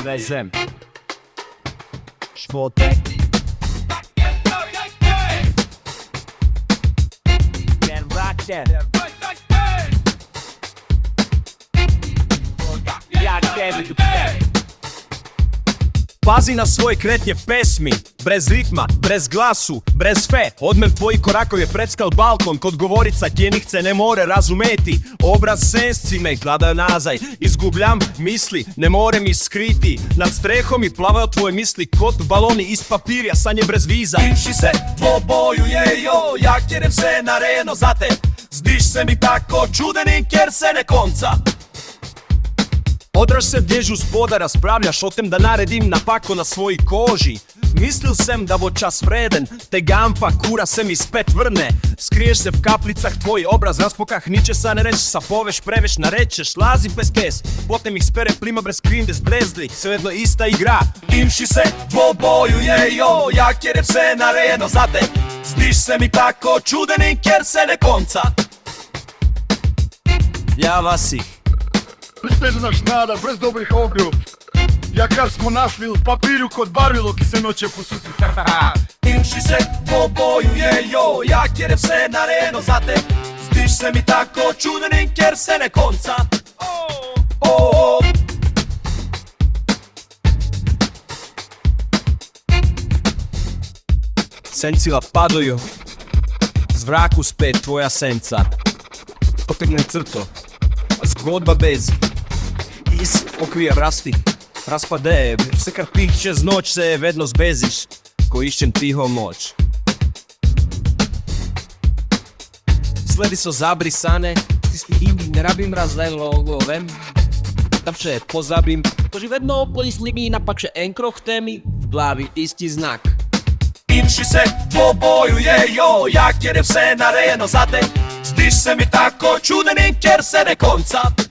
Vezem Švote Ben Rakter Ja tebi ljubim Pazi na svoje kretnje pesmi, brez ritma, brez glasu, brez fe. Odmev tvojih korakov je predskal balkon, kod govorica tjenihce ne more razumeti. Obraz sensci me gledaju nazaj, izgubljam misli, ne more mi skriti. Nad strehom mi plavaju tvoje misli kot baloni iz papirja, sanje brez viza. Inši se Dvoboju jejo, jak tjerem se na reno za te. Zdiš se mi tako čudenik jer se ne konca. Odraš se bježu spoda, raspravljaš o tem da naredim napako na svoji koži. Mislil sem da bo čas vreden, te gampa kura se mi spet vrne. Skriješ se v kaplicah, tvoj obraz raspokah, ničesa ne rečeš, sa poveš preveš narečeš. Lazi bez kes, potem ih spere plima brez krinde zbrezli, svejedno ista igra. Inši se Dvoboju jejo, jak jer se na reno za te. Zdiš se mi tako čudenik jer se ne konca. Ja vasih Pristežena šnada, brez dobrih ogljub. Jakar smo našli u papirju kod barvilo ki se noće posuti. Inši se Dvoboju jejo, jak jer se na reno za te. Zdiš se mi tako čudenik jer se ne konca. Sencila padaju, zvraku spet tvoja senca. Potegne crto, zgodba bez iz okvir rasti, raspade, se kar pih čez noč se vedno zbeziš, ko iščem tiho moč. Sledi so zabrisane, ne rabim razlogove, takže pozabim, to že vedno polisli mi napak še enkro htemi, v glavi isti znak. Inši se Dvoboju jejo, jak jer se na reno za te. Zdiš se mi tako čudenik jer se ne konca.